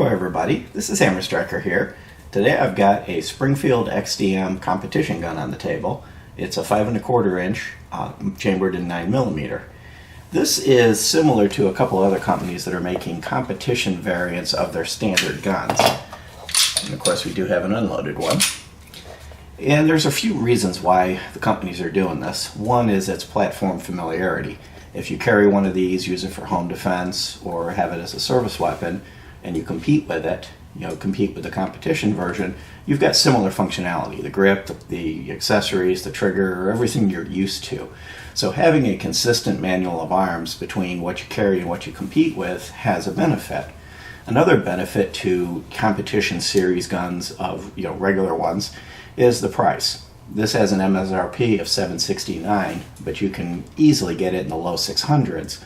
Hello everybody, this is Hammer Striker here. Today I've got a Springfield XDm competition gun on the table. It's a 5 1/4 inch chambered in 9mm. This is similar to a couple other companies that are making competition variants of their standard guns. And of course we do have an unloaded one. And there's a few reasons why the companies are doing this. One is its platform familiarity. If you carry one of these, use it for home defense or have it as a service weapon, and you compete with it, compete with the competition version, you've got similar functionality. The grip, the accessories, the trigger, everything you're used to. So having a consistent manual of arms between what you carry and what you compete with has a benefit. Another benefit to competition series guns of regular ones is the price. This has an MSRP of $769, but you can easily get it in the low 600s.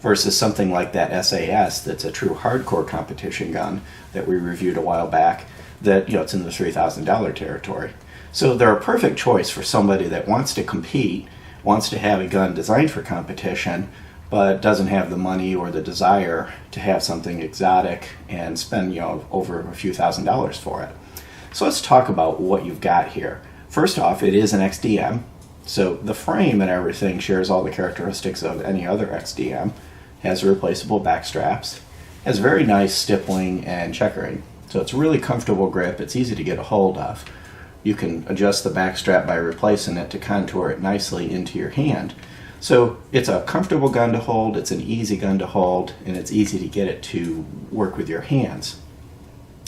Versus something like that SAS that's a true hardcore competition gun that we reviewed a while back that it's in the $3,000 territory. So they're a perfect choice for somebody that wants to compete, wants to have a gun designed for competition, but doesn't have the money or the desire to have something exotic and spend over a few $1,000s for it. So let's talk about what you've got here. First off, it is an XDM, so the frame and everything shares all the characteristics of any other XDM. Has replaceable back straps, has very nice stippling and checkering, so it's really comfortable grip. It's easy to get a hold of. You can adjust the back strap by replacing it to contour it nicely into your hand. So it's a comfortable gun to hold, it's an easy gun to hold, and it's easy to get it to work with your hands.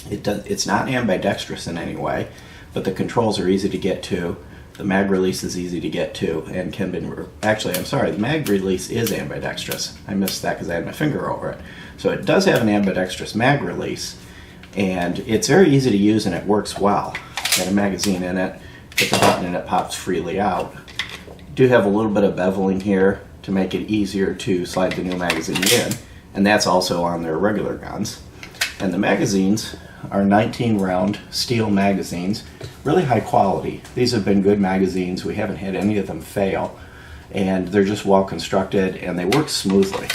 It's not ambidextrous in any way, but the controls are easy to get to. The mag release is easy to get to and can be, the mag release is ambidextrous. I missed that because I had my finger over it. So it does have an ambidextrous mag release, and it's very easy to use and it works well. Got a magazine in it, hit the button and it pops freely out. Do have a little bit of beveling here to make it easier to slide the new magazine in, and that's also on their regular guns. And the magazines are 19 round steel magazines, really high quality. These have been good magazines. We haven't had any of them fail, and they're just well constructed and they work smoothly.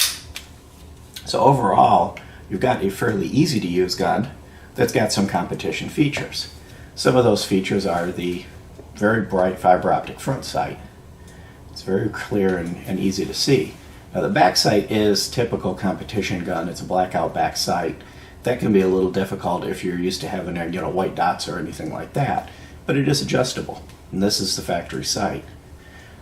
So overall, you've got a fairly easy to use gun that's got some competition features. Some of those features are the very bright fiber optic front sight. It's very clear and easy to see. Now the back sight is typical competition gun. It's a blackout back sight. That can be a little difficult if you're used to having white dots or anything like that, but it is adjustable, and this is the factory sight.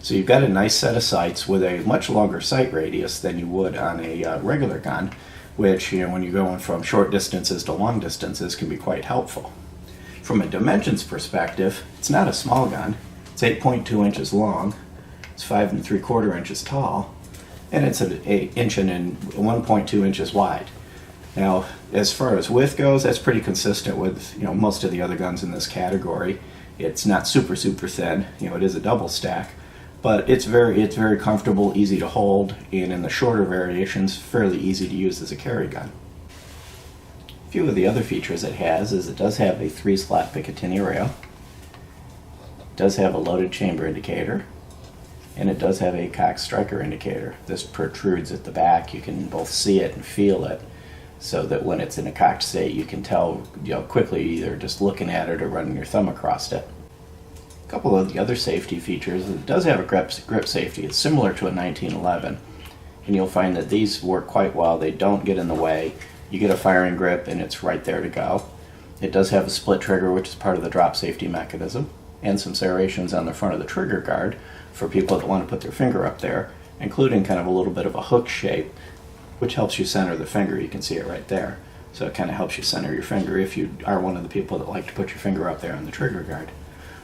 So you've got a nice set of sights with a much longer sight radius than you would on a regular gun, which when you're going from short distances to long distances can be quite helpful. From a dimensions perspective, it's not a small gun. It's 8.2 inches long, it's 5 3/4 inches tall, and it's an 1.2 inches wide. Now, as far as width goes, that's pretty consistent with most of the other guns in this category. It's not super thin. It is a double stack, but it's very comfortable, easy to hold, and in the shorter variations, fairly easy to use as a carry gun. A few of the other features it has is it does have a 3-slot Picatinny rail. It does have a loaded chamber indicator, and it does have a cocked striker indicator. This protrudes at the back. You can both see it and feel it, so that when it's in a cocked state you can tell quickly either just looking at it or running your thumb across it. A couple of the other safety features, it does have a grip safety. It's similar to a 1911, and you'll find that these work quite well. They don't get in the way. You get a firing grip and it's right there to go. It does have a split trigger, which is part of the drop safety mechanism, and some serrations on the front of the trigger guard for people that want to put their finger up there, including kind of a little bit of a hook shape, which helps you center the finger. You can see it right there. So it kind of helps you center your finger if you are one of the people that like to put your finger up there on the trigger guard.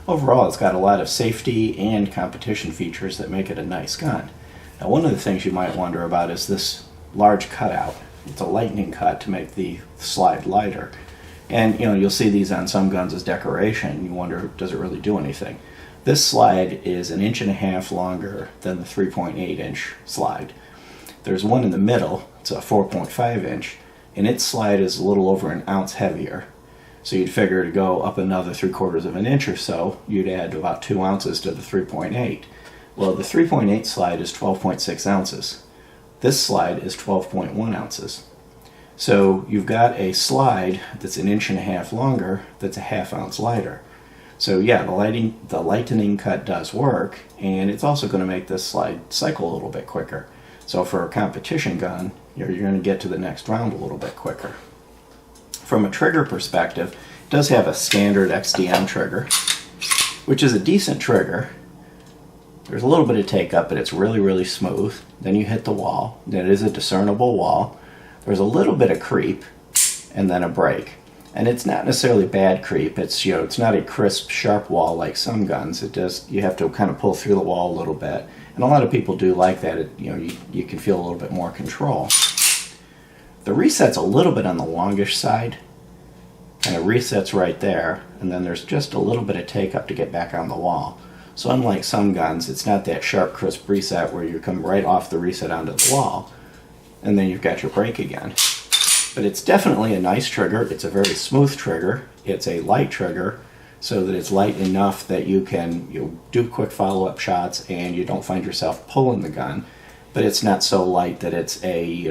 Overall, it's got a lot of safety and competition features that make it a nice gun. Now, one of the things you might wonder about is this large cutout. It's a lightning cut to make the slide lighter. And you'll see these on some guns as decoration. You wonder, does it really do anything? This slide is 1.5 inches longer than the 3.8 inch slide. There's one in the middle, it's a 4.5 inch, and its slide is a little over an ounce heavier. So you'd figure to go up another 3/4 of an inch or so, you'd add about 2 ounces to the 3.8. Well, the 3.8 slide is 12.6 ounces. This slide is 12.1 ounces. So you've got a slide that's 1.5 inches longer that's a 1/2 ounce lighter. So yeah, the lightening cut does work, and it's also going to make this slide cycle a little bit quicker. So for a competition gun, you're going to get to the next round a little bit quicker. From a trigger perspective, it does have a standard XDM trigger, which is a decent trigger. There's a little bit of take up, but it's really, really smooth. Then you hit the wall. It is a discernible wall. There's a little bit of creep, and then a break. And it's not necessarily bad creep. It's, it's not a crisp, sharp wall like some guns. You have to kind of pull through the wall a little bit. And a lot of people do like that. You can feel a little bit more control. The reset's a little bit on the longish side. Kind of resets right there, and then there's just a little bit of take up to get back on the wall. So unlike some guns, it's not that sharp, crisp reset where you come right off the reset onto the wall, and then you've got your break again. But it's definitely a nice trigger. It's a very smooth trigger. It's a light trigger, so that it's light enough that you can do quick follow-up shots and you don't find yourself pulling the gun. But it's not so light that it's a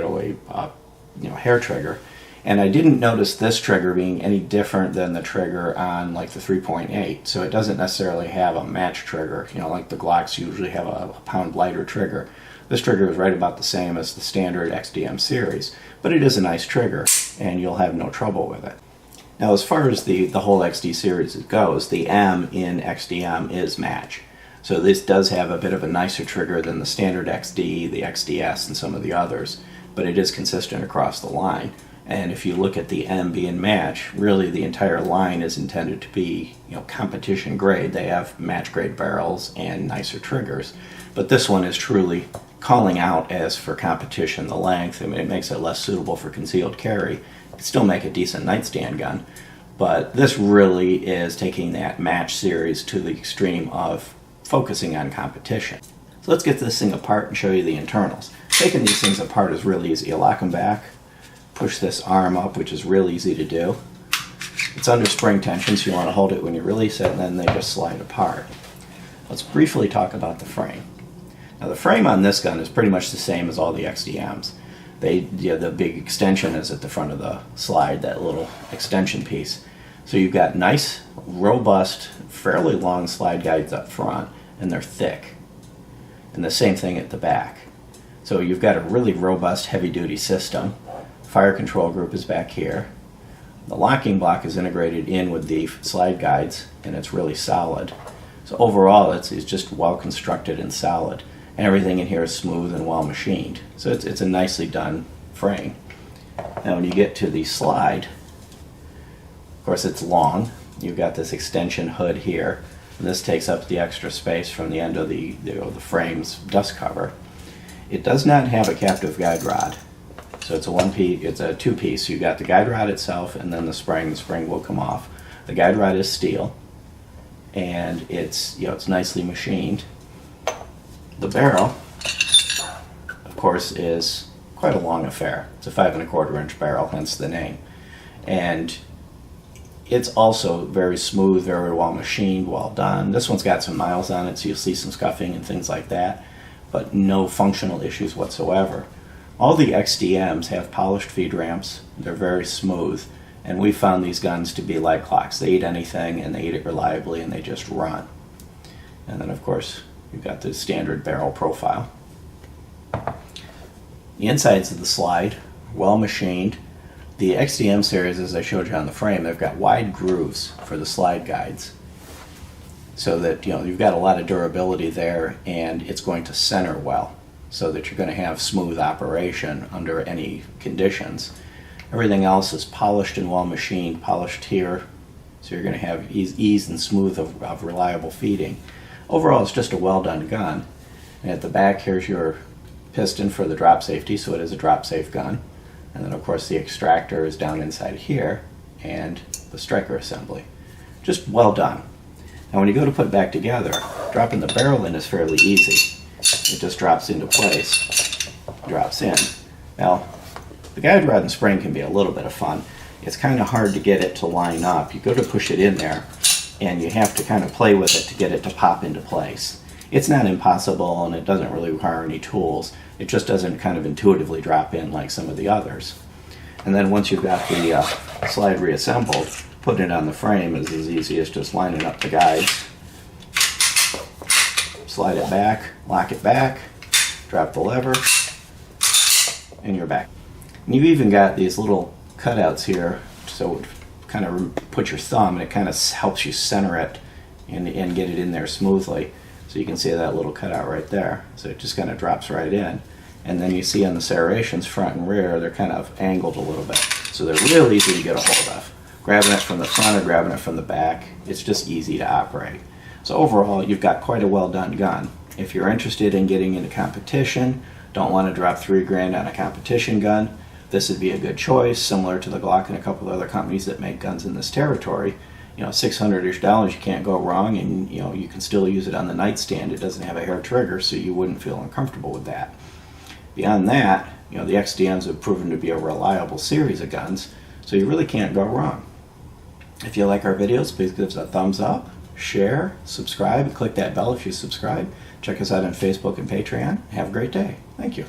hair trigger. And I didn't notice this trigger being any different than the trigger on like the 3.8. So it doesn't necessarily have a match trigger. Like the Glocks usually have a pound lighter trigger. This trigger is right about the same as the standard XDM series, but it is a nice trigger, and you'll have no trouble with it. Now, as far as the whole XD series goes, the M in XDM is match. So this does have a bit of a nicer trigger than the standard XD, the XDS, and some of the others, but it is consistent across the line. And if you look at the M being match, really the entire line is intended to be competition grade. They have match grade barrels and nicer triggers, but this one is truly calling out as for competition the length. I mean, it makes it less suitable for concealed carry. It can still make a decent nightstand gun, but this really is taking that match series to the extreme of focusing on competition. So let's get this thing apart and show you the internals. Taking these things apart is really easy. You lock them back, push this arm up, which is real easy to do. It's under spring tension, so you want to hold it when you release it, and then they just slide apart. Let's briefly talk about the frame. Now, the frame on this gun is pretty much the same as all the XDMs. The big extension is at the front of the slide, that little extension piece. So you've got nice, robust, fairly long slide guides up front, and they're thick. And the same thing at the back. So you've got a really robust, heavy-duty system. Fire control group is back here. The locking block is integrated in with the slide guides, and it's really solid. So overall, it's just well constructed and solid. And everything in here is smooth and well machined. So it's a nicely done frame. Now when you get to the slide, of course it's long. You've got this extension hood here, and this takes up the extra space from the end of the frame's dust cover. It does not have a captive guide rod. So it's a two-piece. You've got the guide rod itself and then the spring. The spring will come off. The guide rod is steel, and it's nicely machined. The barrel, of course, is quite a long affair. It's a 5 1/4 inch barrel, hence the name. And it's also very smooth, very well machined, well done. This one's got some miles on it, so you'll see some scuffing and things like that, but no functional issues whatsoever. All the XDMs have polished feed ramps. They're very smooth, and we found these guns to be like clocks. They eat anything, and they eat it reliably, and they just run. And then, of course, you've got the standard barrel profile. The insides of the slide, well machined. The XDM series, as I showed you on the frame, they've got wide grooves for the slide guides, so that you've got a lot of durability there, and it's going to center well, so that you're going to have smooth operation under any conditions. Everything else is polished and well machined, polished here, so you're going to have ease and smooth of reliable feeding. Overall, it's just a well done gun. And at the back, here's your piston for the drop safety, so it is a drop safe gun. And then, of course, the extractor is down inside here, and the striker assembly. Just well done. Now, when you go to put it back together, dropping the barrel in is fairly easy. It just drops into place, drops in. Now, the guide rod and spring can be a little bit of fun. It's kind of hard to get it to line up. You go to push it in there, and you have to kind of play with it to get it to pop into place. It's not impossible, and it doesn't really require any tools. It just doesn't kind of intuitively drop in like some of the others. And then once you've got the slide reassembled, putting it on the frame is as easy as just lining up the guides. Slide it back, lock it back, drop the lever, and you're back. And you've even got these little cutouts here, so it kind of put your thumb and it kind of helps you center it and get it in there smoothly. So you can see that little cutout right there. So it just kind of drops right in. And then you see on the serrations, front and rear, they're kind of angled a little bit. So they're real easy to get a hold of. Grabbing it from the front or grabbing it from the back, it's just easy to operate. So overall, you've got quite a well done gun. If you're interested in getting into competition, don't want to drop $3 on a competition gun, this would be a good choice, similar to the Glock and a couple of other companies that make guns in this territory. You know, $600-ish, you can't go wrong, and you know, you can still use it on the nightstand. It doesn't have a hair trigger, so you wouldn't feel uncomfortable with that. Beyond that, you know, the XDMs have proven to be a reliable series of guns, so you really can't go wrong. If you like our videos, please give us a thumbs up, share, subscribe, and click that bell if you subscribe. Check us out on Facebook and Patreon. Have a great day. Thank you.